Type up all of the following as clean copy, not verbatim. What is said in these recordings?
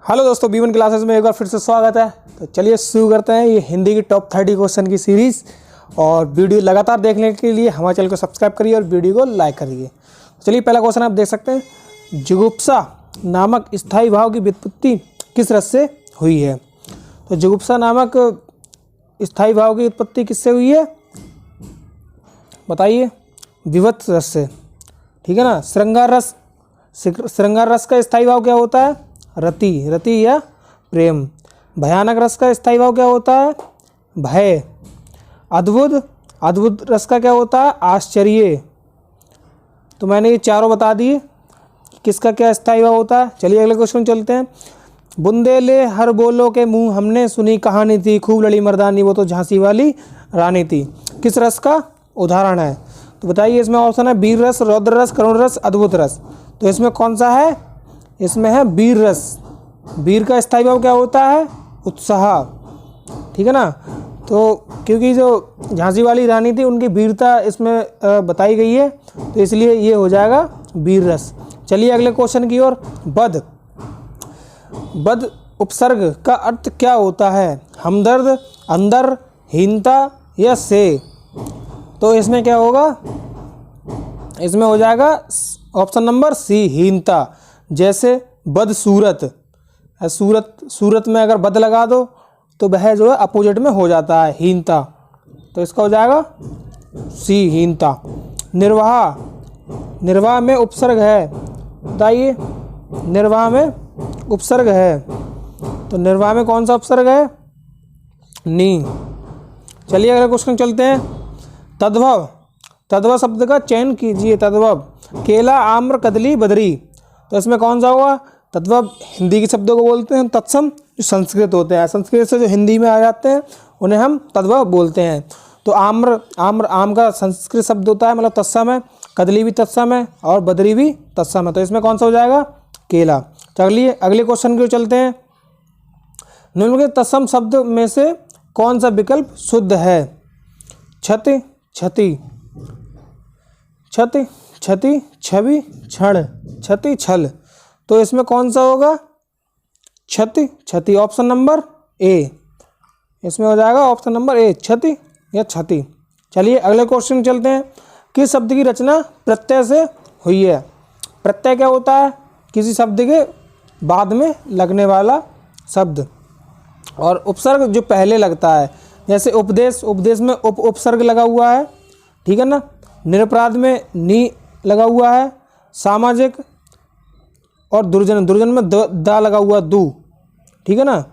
Hello दोस्तों, B1 classes में एक बार फिर से स्वागत है। तो चलिए शुरू करते हैं ये हिंदी की टॉप 30 क्वेश्चन की सीरीज़। और वीडियो लगातार देखने के लिए हमारे चैनल को सब्सक्राइब करिए और वीडियो को लाइक करिए। चलिए पहला क्वेश्चन आप देख सकते हैं, जुगुप्सा नामक स्थायी भाव की व्युत्पत्ति किस रस से हुई है। तो जुगुप्सा नामक स्थायी भाव की उत्पत्ति किससे हुई है बताइए। विवत्स रस से, ठीक है ना। श्रृंगार रस का स्थायी भाव क्या होता है, रति या प्रेम। भयानक रस का स्थायी भाव क्या होता है, भय। अद्भुत रस का क्या होता है, आश्चर्य। तो मैंने ये चारों बता दिए किसका क्या स्थायी भाव होता है। चलिए अगले क्वेश्चन चलते हैं। बुंदेले हर बोलो के मुंह हमने सुनी कहानी थी, खूब लड़ी मर्दानी वो तो झांसी वाली रानी थी। किस रस का उदाहरण है। तो बताइए, इसमें ऑप्शन है वीर रस, रौद्र रस, करुण रस, अद्भुत रस। तो इसमें कौन सा है, इसमें है वीर रस। वीर का स्थायी भाव क्या होता है, उत्साह, ठीक है ना। तो क्योंकि जो झांसी वाली रानी थी उनकी वीरता इसमें बताई गई है, तो इसलिए ये हो जाएगा वीर रस। चलिए अगले क्वेश्चन की ओर। बद उपसर्ग का अर्थ क्या होता है, हमदर्द, अंदर, हीनता या से। तो इसमें क्या होगा, इसमें हो जाएगा ऑप्शन नंबर सी, हीनता। जैसे बदसूरत, सूरत में अगर बद लगा दो तो वह जो है अपोजिट में हो जाता है, हीनता। तो इसका हो जाएगा सी, हीनता। निर्वाह में उपसर्ग है, बताइए। निर्वाह में उपसर्ग है, तो निर्वाह में कौन सा उपसर्ग है, नी। चलिए अगले क्वेश्चन चलते हैं। तद्भव शब्द का चयन कीजिए। तद्भव, केला, आम्र, कदली, बदरी। तो इसमें कौन सा होगा, तद्भव हिंदी के शब्दों को बोलते हैं। तत्सम जो संस्कृत होते हैं, संस्कृत से जो हिंदी में आ जाते हैं उन्हें हम तद्भव बोलते हैं। तो आम्र आम का संस्कृत शब्द होता है, मतलब तत्सम है। कदली भी तत्सम है और बदरी भी तत्सम है। तो इसमें कौन सा हो जाएगा, केला। चलिए अगले क्वेश्चन की ओर चलते हैं। निम्नलिखित तत्सम शब्द में से कौन सा विकल्प शुद्ध है। छति, छवि, क्षण, छति, छल। तो इसमें कौन सा होगा, छति। ऑप्शन नंबर ए, इसमें हो जाएगा ऑप्शन नंबर ए, छति या छति। चलिए अगले क्वेश्चन चलते हैं। किस शब्द की रचना प्रत्यय से हुई है। प्रत्यय क्या होता है, किसी शब्द के बाद में लगने वाला शब्द। और उपसर्ग जो पहले लगता है, जैसे उपदेश में उपसर्ग लगा हुआ है, ठीक है ना। निरपराध में नी लगा हुआ है। सामाजिक और दुर्जन में दा लगा हुआ, दू, ठीक है ना।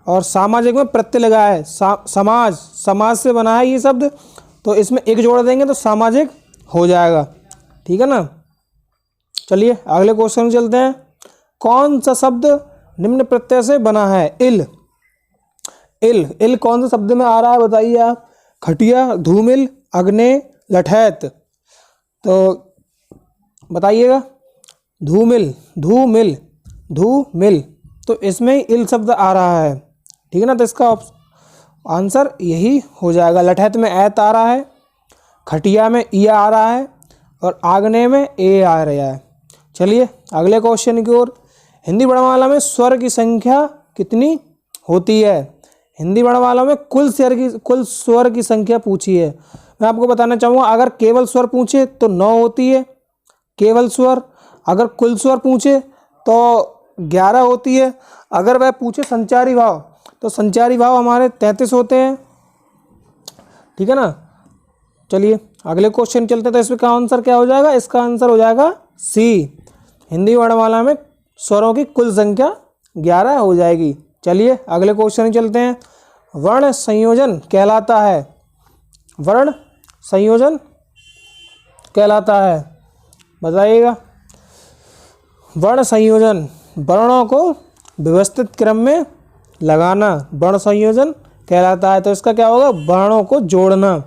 और सामाजिक में प्रत्यय लगा है, समाज से बना है ये शब्द, तो इसमें एक जोड़ देंगे तो सामाजिक हो जाएगा, ठीक है ना। चलिए अगले क्वेश्चन चलते हैं। कौन सा शब्द निम्न प्रत्यय से बना है। इल कौन सा शब्द में आ रहा है बताइए आप। खटिया, धूमिल, अग्नि, लठैत। तो बताइएगा, धूमिल। तो इसमें इल शब्द आ रहा है, ठीक है ना। तो इसका आंसर यही हो जाएगा। लठैत में ऐत आ रहा है, खटिया में ई आ रहा है और आग्नेय में ए आ रहा है। चलिए अगले क्वेश्चन की ओर। हिंदी वर्णमाला में स्वर की संख्या कितनी होती है। हिंदी वर्णमाला में कुल स्वर की संख्या पूछी है। मैं आपको बताना चाहूँगा, अगर केवल स्वर पूछे तो 9 होती है केवल स्वर। अगर कुल स्वर पूछे तो 11 होती है। अगर वह पूछे संचारी भाव तो संचारी भाव हमारे 33 होते हैं, ठीक है ना। चलिए अगले क्वेश्चन चलते हैं। तो इसका आंसर क्या हो जाएगा, इसका आंसर हो जाएगा सी। हिंदी वर्णमाला में स्वरों की कुल संख्या 11 हो जाएगी। चलिए अगले क्वेश्चन चलते हैं। वर्ण संयोजन कहलाता है। वर्ण संयोजन कहलाता है, बताइएगा। वर्ण संयोजन, वर्णों को व्यवस्थित क्रम में लगाना, वर्ण संयोजन कहलाता है। तो इसका क्या होगा, वर्णों को जोड़ना,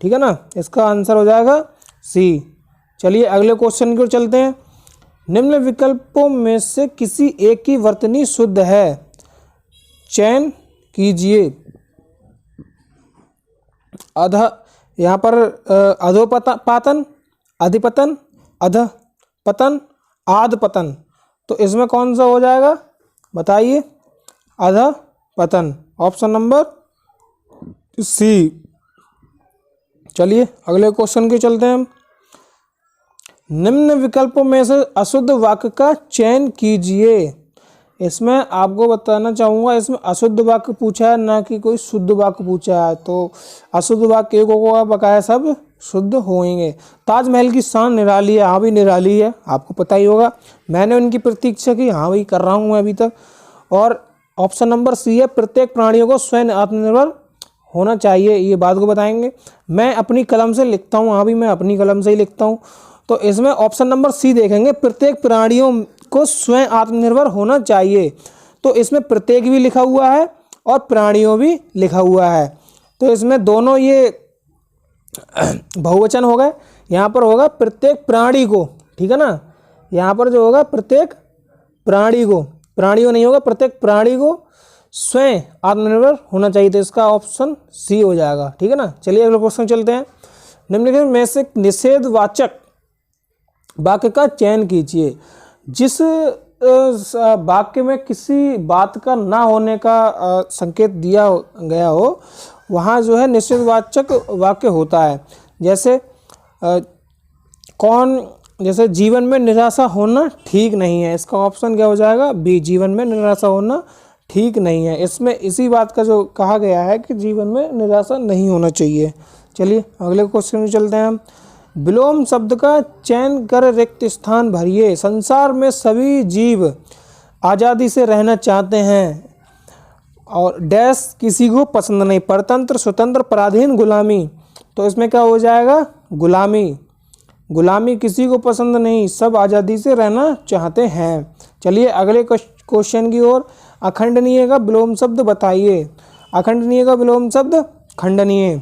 ठीक है ना। इसका आंसर हो जाएगा सी। चलिए अगले क्वेश्चन की ओर चलते हैं। निम्न विकल्पों में से किसी एक की वर्तनी शुद्ध है, चयन कीजिए। यहाँ पर अधोपातन, अधिपतन, अधपतन, आधपतन। तो इसमें कौन सा हो जाएगा, बताइए, अधः पतन, ऑप्शन नंबर सी। चलिए अगले क्वेश्चन के चलते हैं हम। निम्न विकल्पों में से अशुद्ध वाक्य का चयन कीजिए। इसमें आपको बताना चाहूँगा, इसमें अशुद्ध वाक्य पूछा है, ना कि कोई शुद्ध वाक्य पूछा है। तो अशुद्ध वाक्य एक होगा, बकाया सब शुद्ध होंगे। ताजमहल की शान निराली है, हाँ भी निराली है, आपको पता ही होगा। मैंने उनकी प्रतीक्षा की, हाँ भाई कर रहा हूँ मैं अभी तक। और ऑप्शन नंबर सी है, प्रत्येक प्राणियों को स्वयं आत्मनिर्भर होना चाहिए, ये बात को बताएंगे। मैं अपनी कलम से लिखता हूँ, हाँ भी मैं अपनी कलम से ही लिखता हूँ। तो इसमें ऑप्शन नंबर सी देखेंगे, प्रत्येक प्राणियों को स्वयं आत्मनिर्भर होना चाहिए। तो इसमें प्रत्येक भी लिखा हुआ है और प्राणियों भी लिखा हुआ है, तो इसमें दोनों ये बहुवचन हो गए। यहाँ पर होगा प्रत्येक प्राणी को, ठीक है ना। यहाँ पर जो होगा प्रत्येक प्राणी को, प्राणियों नहीं होगा, प्रत्येक प्राणी को स्वयं आत्मनिर्भर होना चाहिए। तो इसका ऑप्शन सी हो जाएगा, ठीक है ना। चलिए अगले क्वेश्चन चलते हैं। निम्नलिखित में से निषेधवाचक वाक्य का चयन कीजिए। जिस वाक्य में किसी बात का ना होने का संकेत दिया गया हो, वहाँ जो है निषेधवाचक वाक्य होता है। जैसे जैसे जीवन में निराशा होना ठीक नहीं है, इसका ऑप्शन क्या हो जाएगा, बी, जीवन में निराशा होना ठीक नहीं है। इसमें इसी बात का जो कहा गया है कि जीवन में निराशा नहीं होना चाहिए। चलिए अगले क्वेश्चन में चलते हैं हम। विलोम शब्द का चयन कर रिक्त स्थान भरिए। संसार में सभी जीव आज़ादी से रहना चाहते हैं और डैश किसी को पसंद नहीं, परतंत्र, स्वतंत्र, पराधीन, गुलामी। तो इसमें क्या हो जाएगा, गुलामी। गुलामी किसी को पसंद नहीं, सब आज़ादी से रहना चाहते हैं। चलिए अगले क्वेश्चन की ओर। अखंडनीय का विलोम शब्द बताइए। अखंडनीय का विलोम शब्द खंडनीय।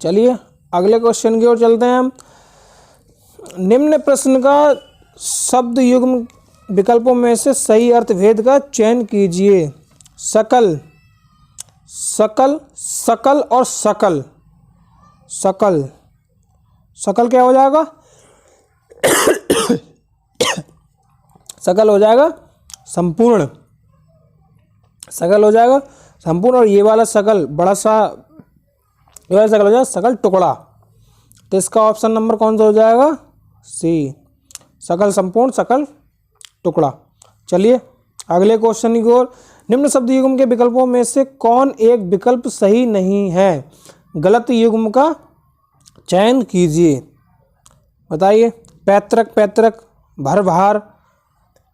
चलिए अगले क्वेश्चन की ओर चलते हैं हम। निम्न प्रश्न का शब्द युग्म विकल्पों में से सही अर्थभेद का चयन कीजिए। सकल, सकल, सकल और सकल। सकल, सकल क्या हो जाएगा सकल हो जाएगा संपूर्ण, सकल हो जाएगा संपूर्ण। और ये वाला सकल बड़ा सा, ये वाला सकल हो जाएगा सकल टुकड़ा। तो इसका ऑप्शन नंबर कौन सा हो जाएगा, सी, सकल संपूर्ण, सकल टुकड़ा। चलिए अगले क्वेश्चन की ओर। निम्न शब्द युग्म के विकल्पों में से कौन एक विकल्प सही नहीं है। गलत युग्म का चयन कीजिए, बताइए। पैतृक, पैतृक, भर, भार,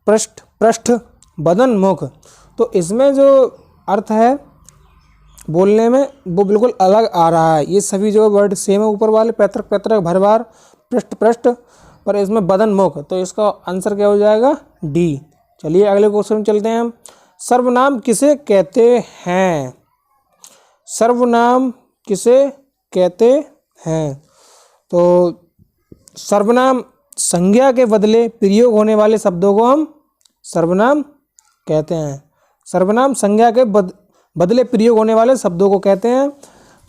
पृष्ठ, पृष्ठ, बदन, मुख। तो इसमें जो अर्थ है बोलने में वो बिल्कुल अलग आ रहा है। ये सभी जो वर्ड सेम है ऊपर वाले, पैतृक, पैतृक, भर, भार, पृष्ठ, पृष्ठ, पर इसमें बदन, मुख। तो इसका आंसर क्या हो जाएगा, डी। चलिए अगले क्वेश्चन में चलते हैं हम। सर्वनाम किसे कहते हैं। सर्वनाम किसे कहते हैं। तो सर्वनाम संज्ञा के बदले प्रयोग होने वाले शब्दों को हम सर्वनाम कहते हैं। सर्वनाम संज्ञा के बदले प्रयोग होने वाले शब्दों को कहते हैं।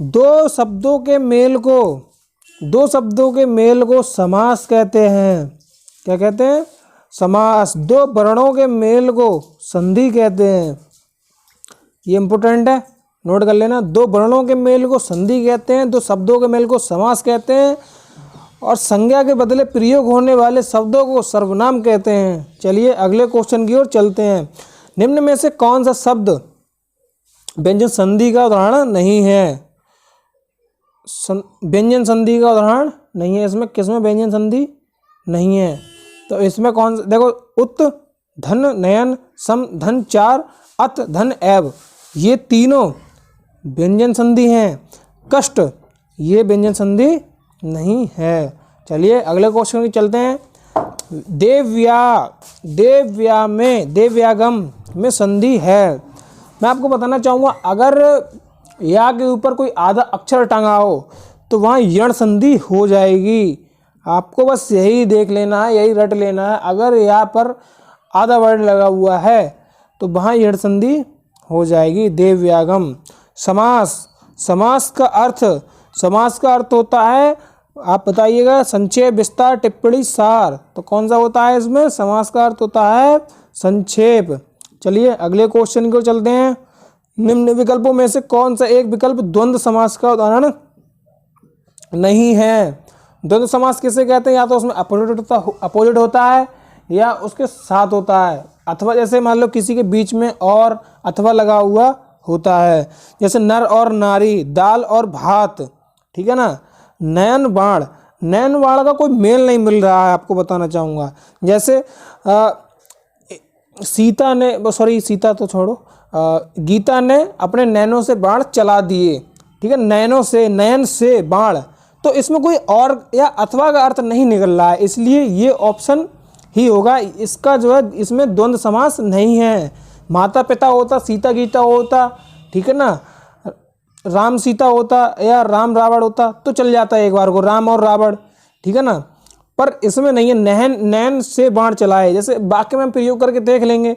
दो शब्दों के मेल को समास कहते हैं। क्या कहते हैं, समास। दो वर्णों के मेल को संधि कहते हैं। ये इंपॉर्टेंट है, नोट कर लेना। दो वर्णों के मेल को संधि कहते हैं, दो शब्दों के मेल को समास कहते हैं, और संज्ञा के बदले प्रयोग होने वाले शब्दों को सर्वनाम कहते हैं। चलिए अगले क्वेश्चन की ओर चलते हैं। निम्न में से कौन सा शब्द व्यंजन संधि का उदाहरण नहीं है। व्यंजन संधि का उदाहरण नहीं है। इसमें किसमें व्यंजन संधि नहीं है। तो इसमें कौन सा, देखो, उत, धन, नयन, सम, धन, चार, अत, धन, एव, ये तीनों व्यंजन संधि हैं। कष्ट, ये व्यंजन संधि नहीं है। चलिए अगले क्वेश्चन की चलते हैं। देव्यागम में संधि है। मैं आपको बताना चाहूँगा, अगर या के ऊपर कोई आधा अक्षर टंगा हो तो वहाँ यण संधि हो जाएगी। आपको बस यही देख लेना है, यही रट लेना है। अगर या पर आधा वर्ड लगा हुआ है तो वहाँ यण संधि हो जाएगी। देव्यागम। समास, समास का अर्थ होता है, आप बताइएगा, संक्षेप, विस्तार, टिप्पणी, सार। तो कौन सा होता है इसमें, समास का अर्थ होता है संक्षेप, चलिए अगले क्वेश्चन की ओर चलते हैं। निम्न विकल्पों में से कौन सा एक विकल्प द्वंद्व समास का उदाहरण नहीं है? द्वंद्व समास किसे कहते हैं? या तो उसमें अपोजिट होता है या उसके साथ होता है, अथवा जैसे मान लो किसी के बीच में और अथवा लगा हुआ होता है, जैसे नर और नारी, दाल और भात, ठीक है ना। नयन बाण, नयन बाण का कोई मेल नहीं मिल रहा है, आपको बताना चाहूँगा। जैसे सीता तो छोड़ो, गीता ने अपने नैनों से बाण चला दिए, ठीक है, नयन से बाण, तो इसमें कोई और या अथवा का अर्थ नहीं निकल रहा है, इसलिए ये ऑप्शन ही होगा। इसका जो है इसमें द्वंद्व समास नहीं है। माता पिता होता, सीता गीता होता, ठीक है ना, राम सीता होता या राम रावण होता तो चल जाता है एक बार को, राम और रावण, ठीक है ना, पर इसमें नहीं है। नैन से बाण चलाए, जैसे वाक्य में प्रयोग करके देख लेंगे।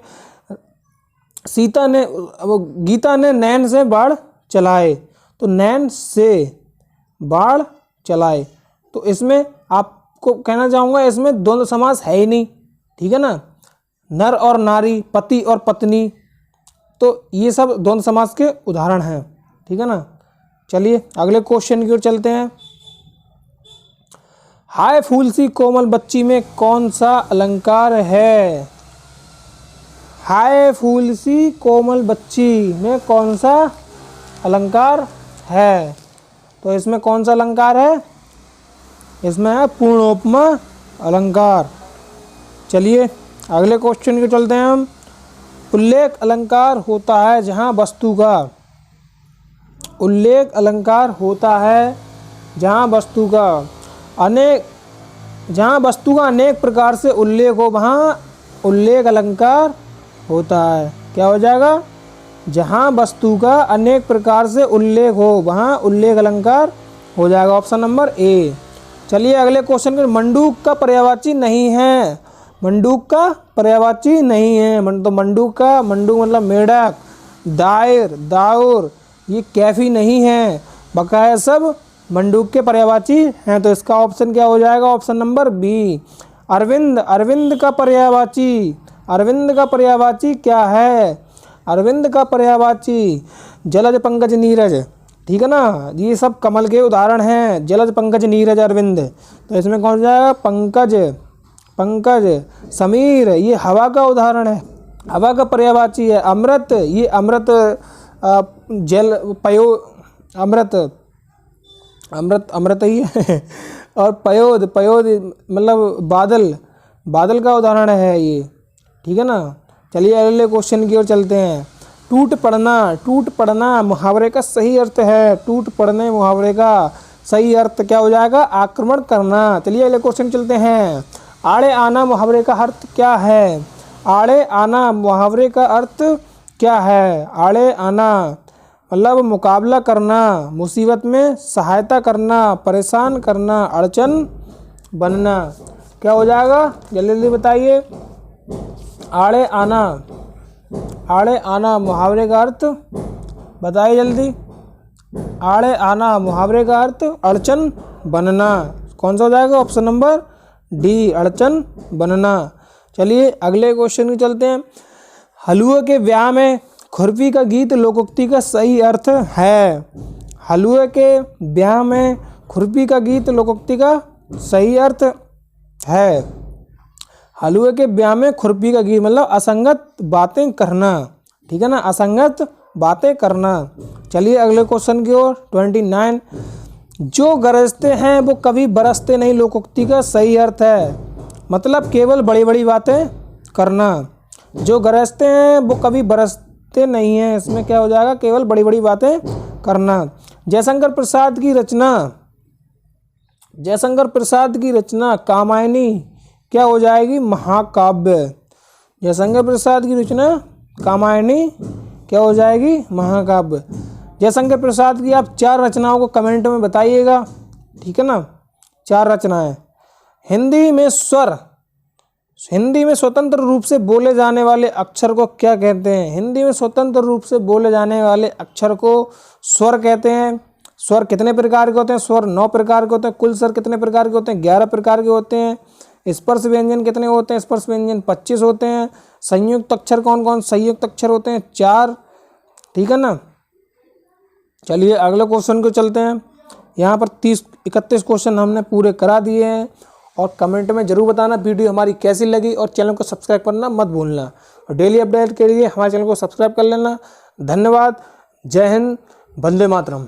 गीता ने नैन से बाण चलाए, तो नैन से बाण चलाए, तो इसमें आपको कहना चाहूँगा इसमें द्वंद्व समास है ही नहीं, ठीक है ना। नर और नारी, पति और पत्नी, तो ये सब द्वंद्व समास के उदाहरण हैं, ठीक है ना। चलिए अगले क्वेश्चन की ओर चलते हैं। हाय फूल सी कोमल बच्ची में कौन सा अलंकार है? हाय फूल सी कोमल बच्ची में कौन सा अलंकार है? तो इसमें कौन सा अलंकार है? इसमें है पूर्णोपमा अलंकार। चलिए अगले क्वेश्चन को चलते हैं हम। उल्लेख अलंकार होता है जहाँ वस्तु का, उल्लेख अलंकार होता है जहाँ वस्तु का अनेक प्रकार से उल्लेख हो, वहाँ उल्लेख अलंकार होता है। क्या हो जाएगा? जहाँ वस्तु का अनेक प्रकार से उल्लेख हो, वहाँ उल्लेख अलंकार हो जाएगा, ऑप्शन नंबर ए। चलिए अगले क्वेश्चन के। मंडूक का पर्यायवाची नहीं है, मंडूक का पर्यायवाची नहीं है। तो मंडूक मतलब मेढक, दायर, दाउर, ये कैफी नहीं है, बकाया सब मंडूक के पर्यायवाची हैं। तो इसका ऑप्शन क्या हो जाएगा? Option number B. अरविंद, अरविंद का पर्यायवाची, अरविंद का पर्यायवाची क्या है? अरविंद का पर्यायवाची जलज, पंकज, नीरज, ठीक है ना, ये सब कमल के उदाहरण हैं। जलज, पंकज, नीरज, अरविंद, तो इसमें कौन सा जाएगा? पंकज, पंकज। समीर, ये हवा का उदाहरण है, हवा का पर्यायवाची है। अमृत, ये अमृत, जल, पयो, अमृत, अमृत अमृत ही है। और पयोद, पयोद मतलब बादल, बादल का उदाहरण है ये, ठीक है ना। चलिए अगले क्वेश्चन की ओर चलते हैं। टूट पड़ना, टूट पड़ना मुहावरे का सही अर्थ है। टूट पड़ने मुहावरे का सही अर्थ क्या हो जाएगा? आक्रमण करना। चलिए अगले क्वेश्चन चलते हैं। आड़े आना मुहावरे का अर्थ क्या है? आड़े आना मुहावरे का अर्थ क्या है? आड़े आना मतलब मुकाबला करना, मुसीबत में सहायता करना, परेशान करना, अड़चन बनना। क्या हो जाएगा? जल्दी जल्दी बताइए। आड़े आना, आड़े आना मुहावरे का अर्थ बताइए जल्दी। आड़े आना मुहावरे का अर्थ अड़चन बनना। कौन सा हो जाएगा? ऑप्शन नंबर डी, अड़चन बनना। चलिए अगले क्वेश्चन में चलते हैं। हलुए के ब्याह में खुरपी का गीत लोकोक्ति का सही अर्थ है। हलुए के ब्याह में खुरपी का गीत लोकोक्ति का सही अर्थ है। हलुए के ब्याह में खुरपी का गीत मतलब असंगत बातें करना, ठीक है ना, असंगत बातें करना। चलिए अगले क्वेश्चन की ओर। 29। जो गरजते हैं वो कभी बरसते नहीं लोकोक्ति का सही अर्थ है। मतलब केवल बड़ी बड़ी बातें करना। जो गरजते हैं वो कभी बरसते नहीं हैं, इसमें क्या हो जाएगा? केवल बड़ी बड़ी बातें करना। जयशंकर प्रसाद की रचना, जयशंकर प्रसाद की रचना कामायनी क्या हो जाएगी? महाकाव्य। जयशंकर प्रसाद की रचना कामायनी क्या हो जाएगी? महाकाव्य। जयशंकर प्रसाद की आप 4 रचनाओं को कमेंट में बताइएगा, ठीक है ना। 4 रचनाएं। हिंदी में स्वर, हिंदी में स्वतंत्र रूप से बोले जाने वाले अक्षर को क्या कहते हैं? हिंदी में स्वतंत्र रूप से बोले जाने वाले अक्षर को स्वर कहते हैं। स्वर कितने प्रकार के होते हैं? स्वर 9 प्रकार के होते हैं। कुल स्वर कितने प्रकार के होते हैं? 11 प्रकार के होते हैं। स्पर्श व्यंजन कितने होते हैं? स्पर्श व्यंजन 25 होते हैं। संयुक्त अक्षर कौन कौन संयुक्त अक्षर होते हैं? 4, ठीक है ना। चलिए अगले क्वेश्चन को चलते हैं। यहाँ पर 31 क्वेश्चन हमने पूरे करा दिए हैं। और कमेंट में ज़रूर बताना वीडियो हमारी कैसी लगी, और चैनल को सब्सक्राइब करना मत भूलना। और डेली अपडेट के लिए हमारे चैनल को सब्सक्राइब कर लेना। धन्यवाद। जय हिंद। वंदे मातरम।